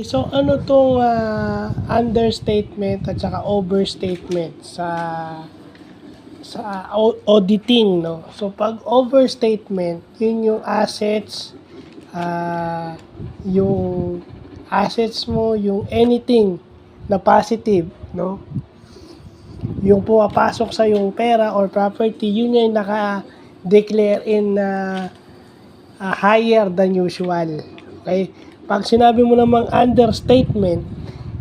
So ano 'tong, understatement at saka overstatement sa auditing 'no. So 'pag overstatement, yun yung assets, yung assets mo, yung anything na positive 'no, yung pumapasok sa yung pera or property, yun yung naka-declare in higher than usual. Okay? Pag sinabi mo namang understatement,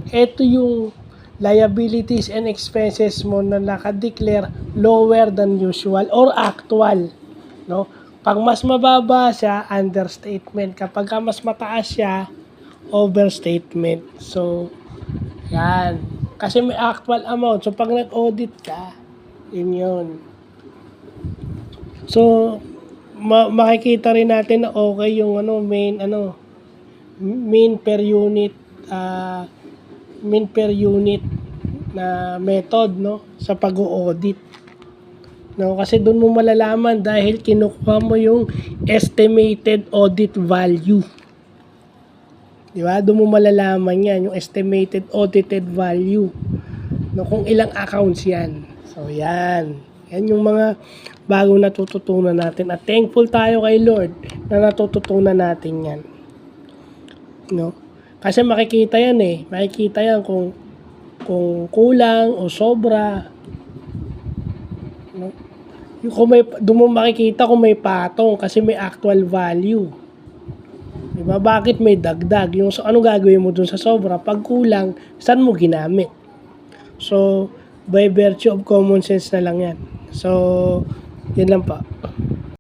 ito yung liabilities and expenses mo na naka-declare lower than usual or actual. No? Pag mas mababa siya, understatement. Kapag mas mataas siya, overstatement. So, yan. Kasi may actual amount. So, pag nag-audit ka, yun. So, makikita rin natin na okay yung mean per unit na method no sa pag-audit. No, kasi doon mo malalaman dahil kinukuha mo yung estimated audit value. Di ba? Doon mo malalaman yan, yung estimated audited value. No, kung ilang accounts yan. So, yan. Yan yung mga bagong natututunan natin. At thankful tayo kay Lord na natututunan natin yan. No? Kasi makikita yan eh. Makikita yan kung kulang o sobra. No? Yung doon mo makikita kung may patong kasi may actual value. Diba? Bakit may dagdag? Yung anong gagawin mo dun sa sobra? Pag kulang, saan mo ginamit? So, by virtue of common sense na lang yan. So, yun lang pa.